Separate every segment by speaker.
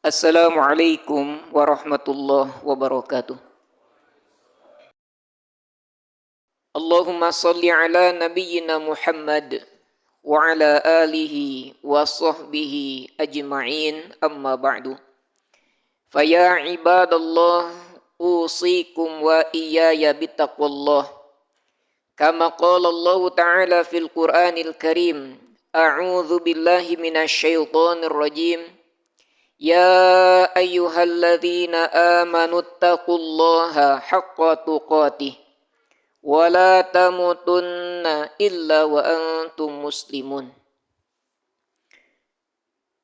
Speaker 1: Assalamualaikum warahmatullahi wabarakatuh. Allahumma salli ala nabiyyina Muhammad wa ala alihi wa sahbihi ajma'in amma ba'du. Faya ibadallah usikum wa iyaya bittaqwallah. Kama qala Allah Ta'ala fil Qur'anil Karim. A'udzu billahi minasyaitonir rajim. Ya ayyuhalladzina amanu taqullaha haqqa tuqatih wa la tamutunna illa wa antum muslimun.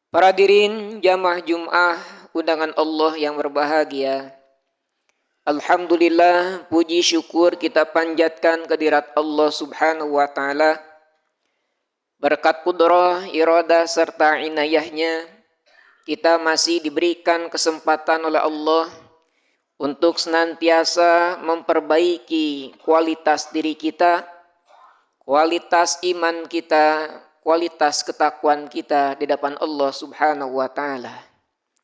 Speaker 1: Para hadirin jamaah Jum'ah undangan Allah yang berbahagia. Alhamdulillah, puji syukur kita panjatkan kehadirat Allah Subhanahu wa taala. Berkat qudrah, iradah serta inayahnya, kita masih diberikan kesempatan oleh Allah untuk senantiasa memperbaiki kualitas diri kita, kualitas iman kita, kualitas ketakwaan kita di depan Allah Subhanahu wa taala.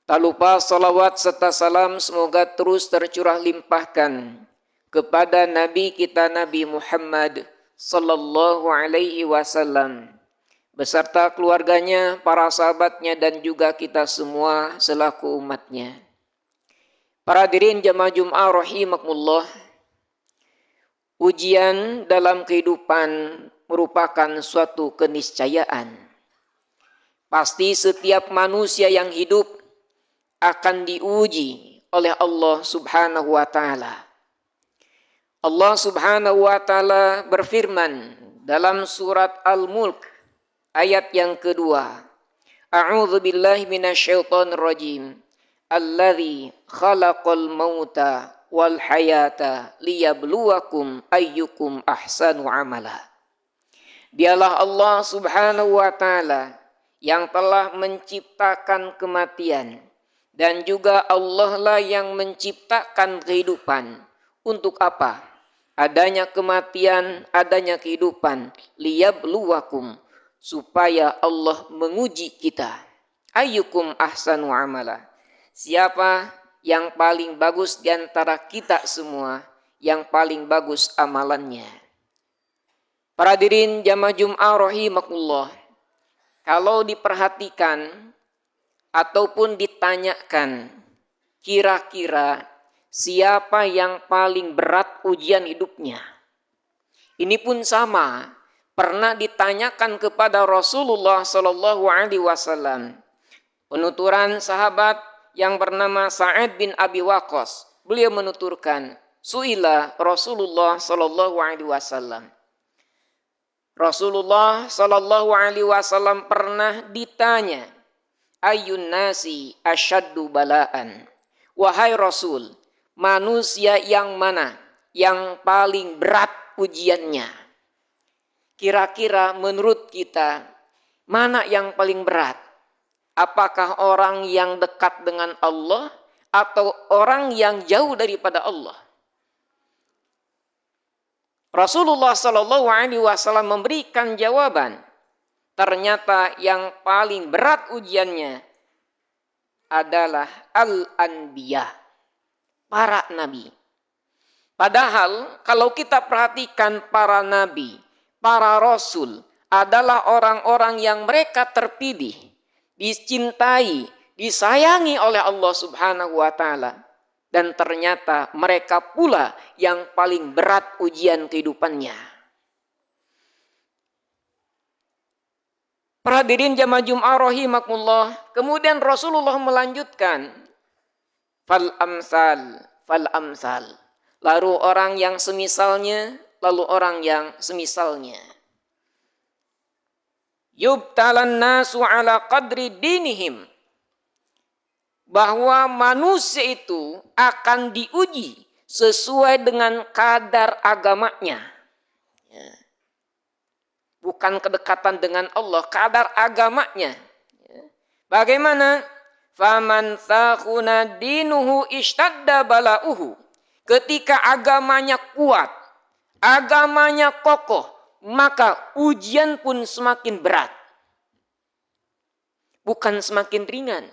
Speaker 1: Tak lupa salawat serta salam semoga terus tercurah limpahkan kepada Nabi kita Nabi Muhammad sallallahu alaihi wasallam beserta keluarganya, para sahabatnya, dan juga kita semua selaku umatnya. Para hadirin jamaah Jum'ah rahimakumullah, ujian dalam kehidupan merupakan suatu keniscayaan. Pasti setiap manusia yang hidup akan diuji oleh Allah Subhanahu wa taala. Allah Subhanahu wa taala berfirman dalam surat Al-Mulk ayat yang kedua. A'udzu billahi minasyaitonir rajim. Allazi khalaqal mauta wal hayata liyabluwakum ayyukum ahsanu amala. Dialah Allah Subhanahu wa taala yang telah menciptakan kematian, dan juga Allah lah yang menciptakan kehidupan. Untuk apa? Adanya kematian, adanya kehidupan. Liyabluwakum, supaya Allah menguji kita. Ayyukum ahsanu amala. Siapa yang paling bagus di antara kita semua, yang paling bagus amalannya. Para hadirin jamaah Jum'ah rahimakumullah, kalau diperhatikan ataupun ditanyakan, kira-kira siapa yang paling berat ujian hidupnya? Ini pun sama, pernah ditanyakan kepada Rasulullah Sallallahu Alaihi Wasallam. Penuturan sahabat yang bernama Sa'ad bin Abi Waqqas, beliau menuturkan, Su'ila Rasulullah Sallallahu Alaihi Wasallam. Rasulullah Sallallahu Alaihi Wasallam pernah ditanya, Ayyun nasi asyaddu bala'an. Wahai Rasul, manusia yang mana yang paling berat ujiannya? Kira-kira menurut kita, mana yang paling berat? Apakah orang yang dekat dengan Allah atau orang yang jauh daripada Allah? Rasulullah Shallallahu Alaihi Wasallam memberikan jawaban. Ternyata yang paling berat ujiannya adalah al-anbiya, para nabi. Padahal kalau kita perhatikan para nabi, para rasul adalah orang-orang yang mereka terpilih, dicintai, disayangi oleh Allah Subhanahu wa taala, dan ternyata mereka pula yang paling berat ujian kehidupannya. Para hadirin jamaah Jum'ah rahimakumullah, kemudian Rasulullah melanjutkan, fal amsal. Lalu orang yang semisalnya, lalu orang yang semisalnya. Yubtalan nasu ala qadri dinihim. Bahwa manusia itu akan diuji sesuai dengan kadar agamanya. Ya. Bukan kedekatan dengan Allah, kadar agamanya. Ya. Bagaimana? Faman sakhuna dinuhu ishtadda bala'uhu. Ketika agamanya kuat, agamanya kokoh, maka ujian pun semakin berat. Bukan semakin ringan.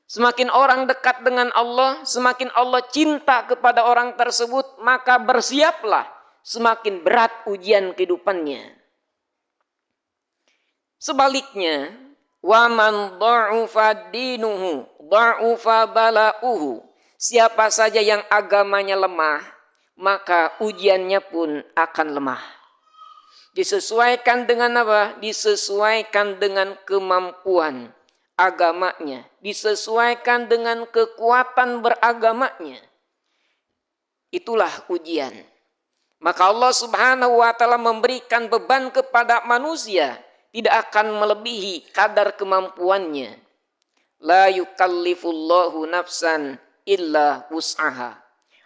Speaker 1: Semakin orang dekat dengan Allah, semakin Allah cinta kepada orang tersebut, maka bersiaplah semakin berat ujian kehidupannya. Sebaliknya, wa man dha'ufa dinuhu, dha'ufa bala'uhu. Siapa saja yang agamanya lemah, maka ujiannya pun akan lemah. Disesuaikan dengan apa? Disesuaikan dengan kemampuan agamanya, disesuaikan dengan kekuatan beragamanya. Itulah ujian. Maka Allah Subhanahu wa taala memberikan beban kepada manusia tidak akan melebihi kadar kemampuannya. La yukallifullahu nafsan illa wus'aha.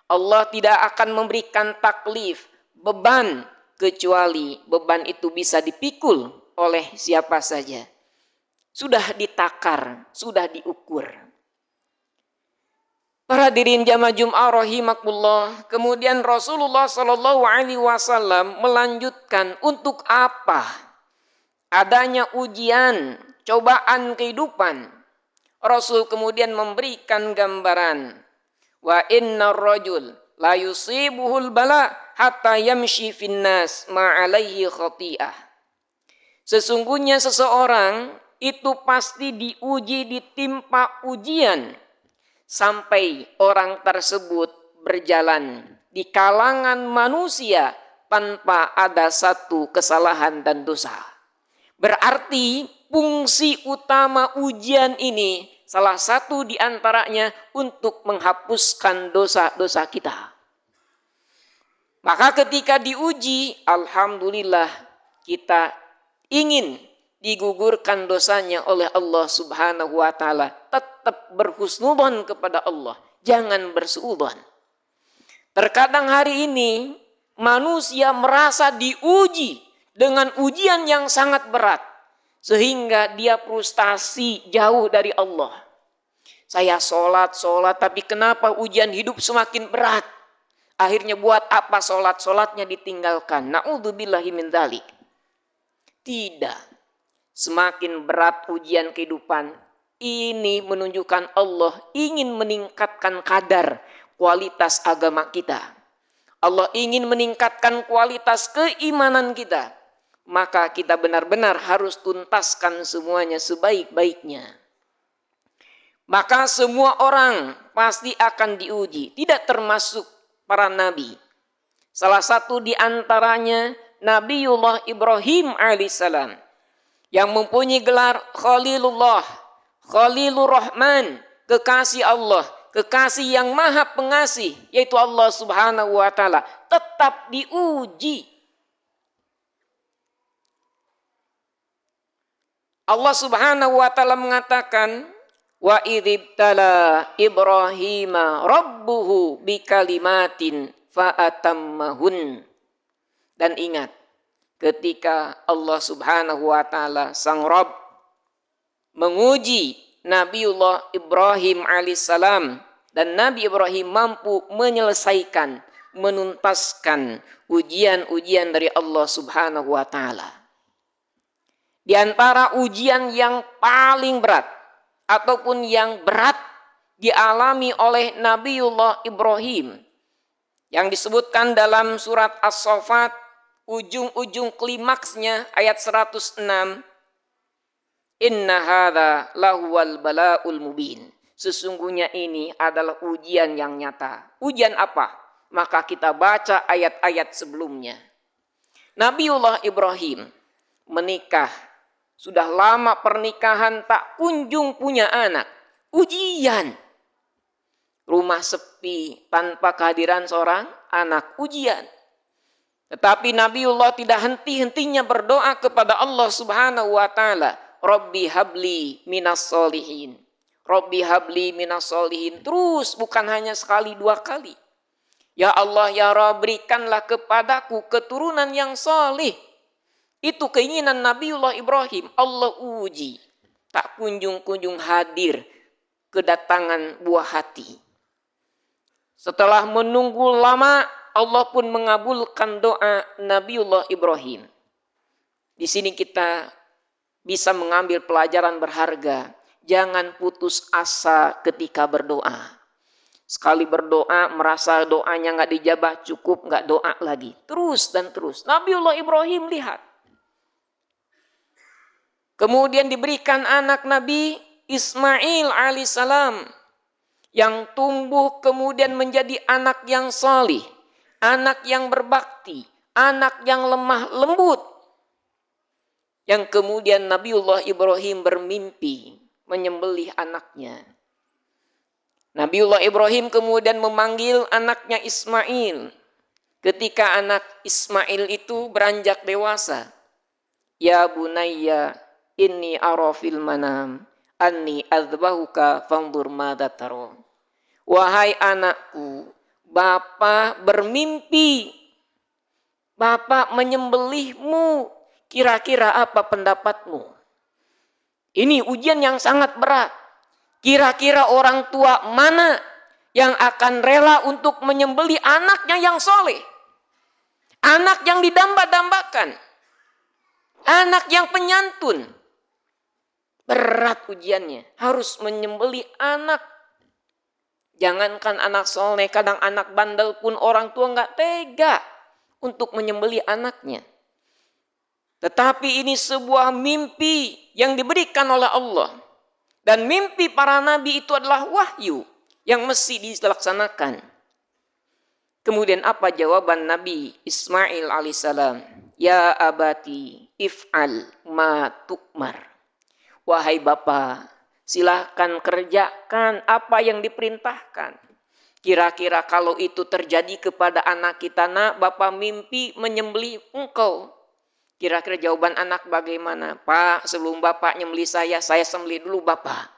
Speaker 1: Allah tidak akan memberikan taklif, beban, kecuali beban itu bisa dipikul oleh siapa saja. Sudah ditakar, sudah diukur. Para hadirin jamaah Jum'ah rahimakumullah, kemudian Rasulullah Shallallahu Alaihi Wasallam melanjutkan untuk apa adanya ujian, cobaan kehidupan. Rasul kemudian memberikan gambaran, wa inna rajul la yusibuhul bala hatta yamshi finnas ma'alaihi khati'ah. Sesungguhnya seseorang itu pasti diuji, ditimpa ujian sampai orang tersebut berjalan di kalangan manusia tanpa ada satu kesalahan dan dosa. Berarti fungsi utama ujian ini salah satu di antaranya untuk menghapuskan dosa-dosa kita. Maka ketika diuji, alhamdulillah kita ingin digugurkan dosanya oleh Allah Subhanahu wa taala, tetap berhusnudzon kepada Allah, jangan bersuudzon. Terkadang hari ini manusia merasa diuji dengan ujian yang sangat berat sehingga dia frustasi jauh dari Allah. Saya sholat tapi kenapa ujian hidup semakin berat? Akhirnya buat apa sholatnya ditinggalkan? Na'udzubillahi min dzalik. Tidak. Semakin berat ujian kehidupan, ini menunjukkan Allah ingin meningkatkan kadar kualitas agama kita. Allah ingin meningkatkan kualitas keimanan kita. Maka kita benar-benar harus tuntaskan semuanya sebaik-baiknya. Maka semua orang pasti akan diuji, tidak termasuk para nabi. Salah satu di antaranya Nabiullah Ibrahim alaihissalam yang mempunyai gelar Khalilullah, Khalilur Rahman, kekasih Allah, kekasih yang maha pengasih, yaitu Allah Subhanahu wa taala, tetap diuji. Allah Subhanahu wa taala mengatakan, wa idzibtala Ibrahima rabbuhu bikalimatin fa'atammahun. Dan ingat, ketika Allah Subhanahu wa taala sang Rabb menguji Nabiullah Ibrahim alaihissalam dan Nabi Ibrahim mampu menyelesaikan, menuntaskan ujian-ujian dari Allah Subhanahu wa taala. Di antara ujian yang paling berat ataupun yang berat dialami oleh Nabiullah Ibrahim yang disebutkan dalam surat As-Saffat, ujung-ujung klimaksnya ayat 106, inna hadza lahuwal bala'ul mubin. Sesungguhnya ini adalah ujian yang nyata. Ujian apa? Maka kita baca ayat-ayat sebelumnya. Nabiullah Ibrahim menikah, sudah lama pernikahan tak kunjung punya anak. Ujian. Rumah sepi tanpa kehadiran seorang anak, ujian. Tetapi Nabiullah tidak henti-hentinya berdoa kepada Allah Subhanahu wa taala, Rabbi habli minas solihin. Rabbi habli minas solihin. Terus, bukan hanya sekali dua kali. Ya Allah, ya Rabb, berikanlah kepadaku keturunan yang salih. Itu keinginan Nabiullah Ibrahim. Allah uji. Tak kunjung-kunjung hadir kedatangan buah hati. Setelah menunggu lama, Allah pun mengabulkan doa Nabiullah Ibrahim. Di sini kita bisa mengambil pelajaran berharga. jangan putus asa ketika berdoa. Sekali berdoa, merasa doanya nggak dijabah, cukup nggak doa lagi. Terus dan terus. Nabiullah Ibrahim lihat. Kemudian diberikan anak Nabi Ismail alaihissalam yang tumbuh kemudian menjadi anak yang salih, anak yang berbakti, anak yang lemah lembut. Yang kemudian Nabiullah Ibrahim bermimpi menyembelih anaknya. Nabiullah Ibrahim kemudian memanggil anaknya Ismail. Ketika anak Ismail itu beranjak dewasa. Ya bunayya inni ara fil manam anni adzbahuka fanzur madza tara. Wahai anakku, Bapa bermimpi. Bapa menyembelihmu. Kira-kira apa pendapatmu? Ini ujian yang sangat berat. Kira-kira orang tua mana yang akan rela untuk menyembelih anaknya yang soleh? Anak yang didamba-dambakan. Anak yang penyantun. Berat ujiannya. Harus menyembelih anak. Jangankan anak soleh, kadang anak bandel pun orang tua nggak tega untuk menyembelih anaknya. Tetapi ini sebuah mimpi yang diberikan oleh Allah. Dan mimpi para nabi itu adalah wahyu yang mesti dilaksanakan. Kemudian apa jawaban Nabi Ismail alaihissalam? Ya abati if'al ma tu'mar. Wahai Bapa, silahkan kerjakan apa yang diperintahkan. Kira-kira kalau itu terjadi kepada anak kita, nak, Bapa mimpi menyembelih engkau. Kira-kira jawaban anak bagaimana? Pak, sebelum Bapak nyembelih saya sembelih dulu Bapak.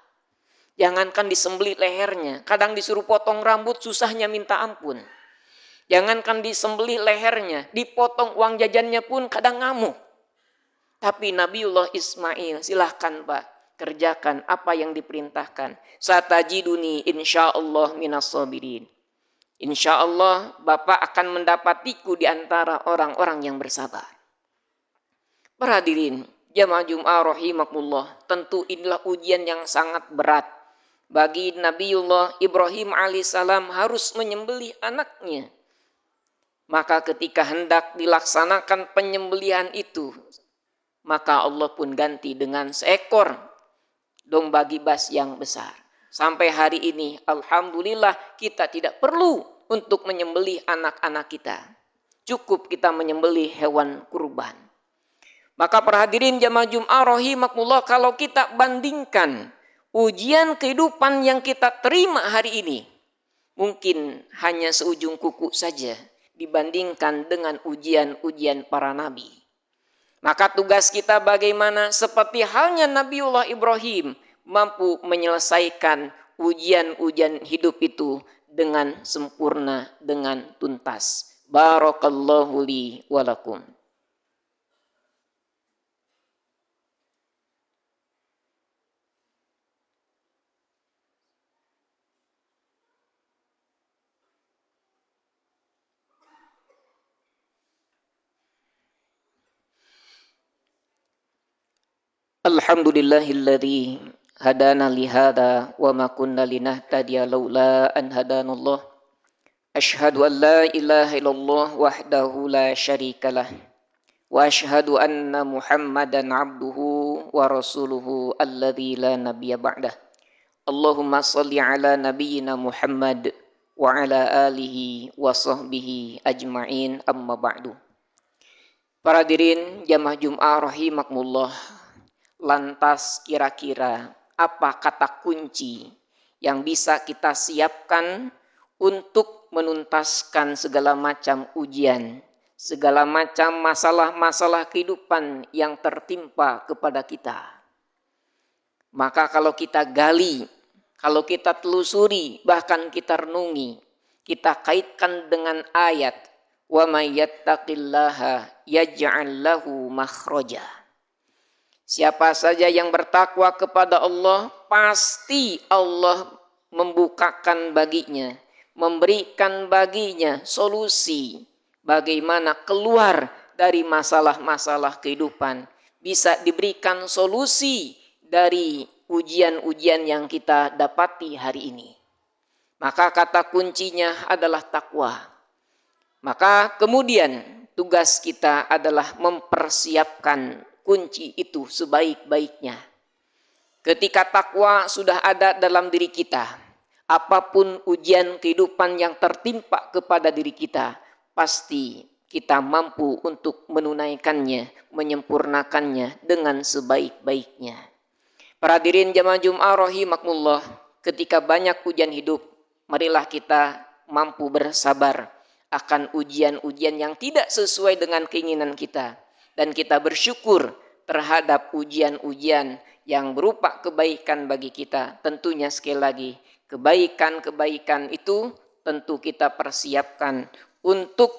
Speaker 1: Jangankan disembelih lehernya, kadang disuruh potong rambut susahnya minta ampun. Jangankan disembelih lehernya, dipotong uang jajannya pun kadang ngamuk. Tapi Nabiullah Ismail, silahkan Pak, kerjakan apa yang diperintahkan. Satajiduni insyaallah minas sabirin. Insyaallah Bapak akan mendapatiku di antara orang-orang yang bersabar. Para hadirin, jamaah Jum'ah rahimakumullah, tentu inilah ujian yang sangat berat bagi Nabiullah Ibrahim alaihissalam harus menyembelih anaknya. Maka ketika hendak dilaksanakan penyembelihan itu, maka Allah pun ganti dengan seekor domba gibas yang besar. Sampai hari ini, alhamdulillah kita tidak perlu untuk menyembelih anak-anak kita. Cukup kita menyembelih hewan kurban. Maka para hadirin jamaah Jum'ah rahimakumullah, kalau kita bandingkan ujian kehidupan yang kita terima hari ini, mungkin hanya seujung kuku saja dibandingkan dengan ujian-ujian para nabi. Maka tugas kita bagaimana? Seperti halnya Nabiullah Ibrahim mampu menyelesaikan ujian-ujian hidup itu dengan sempurna, dengan tuntas. Barakallahu li wa lakum. Alhamdulillahilladzi hadana lihada wa ma kunna linahtadiya laula an hadanallah. Asyhadu an la ilaha illallah wahdahu la syarikalah. Wa asyhadu anna Muhammadan abduhu wa rasuluhu alladzi la nabiyya ba'dah. Allahumma salli ala nabiyyina Muhammad wa ala alihi wa sahbihi ajma'in amma ba'du. Para hadirin jamaah Jum'ah rahimakumullah. Lantas kira-kira apa kata kunci yang bisa kita siapkan untuk menuntaskan segala macam ujian, segala macam masalah-masalah kehidupan yang tertimpa kepada kita? Maka kalau kita gali, kalau kita telusuri, bahkan kita renungi, kita kaitkan dengan ayat wa may yattaqillaha yaj'al lahu makhraja. Siapa saja yang bertakwa kepada Allah, pasti Allah membukakan baginya, memberikan baginya solusi bagaimana keluar dari masalah-masalah kehidupan. Bisa diberikan solusi dari ujian-ujian yang kita dapati hari ini. Maka kata kuncinya adalah takwa. Maka kemudian tugas kita adalah mempersiapkan kunci itu sebaik-baiknya. Ketika takwa sudah ada dalam diri kita, apapun ujian kehidupan yang tertimpa kepada diri kita, pasti kita mampu untuk menunaikannya, menyempurnakannya dengan sebaik-baiknya. Para hadirin jamaah Jum'ah rahimakumullah, ketika banyak ujian hidup, marilah kita mampu bersabar akan ujian-ujian yang tidak sesuai dengan keinginan kita. Dan kita bersyukur terhadap ujian-ujian yang berupa kebaikan bagi kita. Tentunya sekali lagi, kebaikan-kebaikan itu tentu kita persiapkan untuk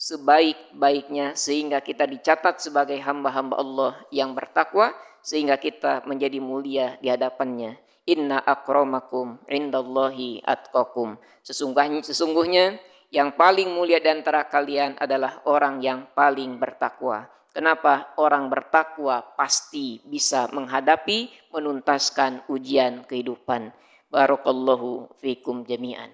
Speaker 1: sebaik-baiknya sehingga kita dicatat sebagai hamba-hamba Allah yang bertakwa sehingga kita menjadi mulia di hadapannya. Inna akramakum indallahi atqakum. Sesungguhnya yang paling mulia di antara kalian adalah orang yang paling bertakwa. Kenapa? Orang bertakwa pasti bisa menghadapi, menuntaskan ujian kehidupan. Barakallahu fikum jami'an.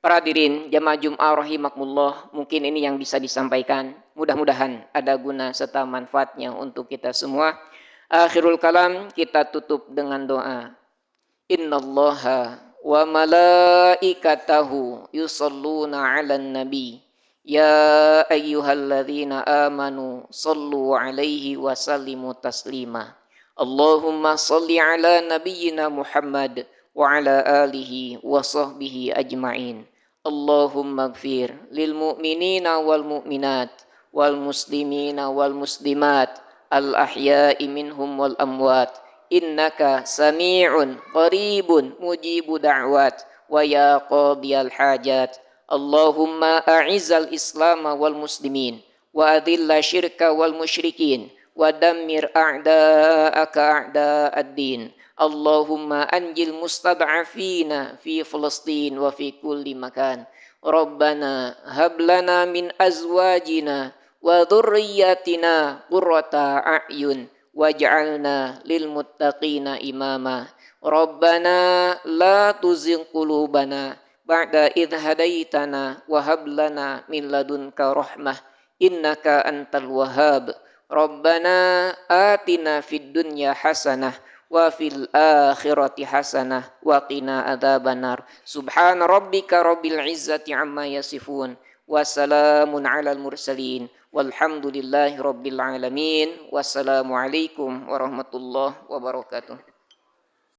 Speaker 1: Para hadirin jamaah Jum'ah rahimakumullah, mungkin ini yang bisa disampaikan. Mudah-mudahan ada guna serta manfaatnya untuk kita semua. Akhirul kalam kita tutup dengan doa. Innallaha wa malaikatahu yusalluna 'alan nabi. Ya ayyuhalladzina amanu sallu 'alaihi wa sallimu taslima. Allahumma salli 'ala nabiyyina Muhammad wa 'ala alihi wa sahbihi ajma'in. Allahumma ighfir lil mu'minina wal mu'minat wal muslimina wal muslimat al ahya'i minhum wal amwat. Innaka sami'un qaribun mujibu da'wat wa ya qadiyal hajat. Allahumma a'izzal islam wal muslimin wa adhilla syirka wal musyrikin wa dammir a'da'aka a'da'ad din. Allahumma anjil mustad'afina fi Filistin wa fi kulli makan. Rabbana hab lana min azwajina wa dhurriyyatina qurrata a'yun waj'alna lil muttaqina imama. Rabbana la tuzigh qulubana ba'da idh hadaitana wa hab lana min ladunka rahmah innaka antal wahhab. Rabbana atina fid dunya hasanah wa fil akhirati hasanah wa qina adzabannar. Subhana rabbika rabbil izzati amma yasifun wa salamun alal mursalin walhamdulillahi rabbil alamin. Wassalamu alaikum warahmatullahi wabarakatuh.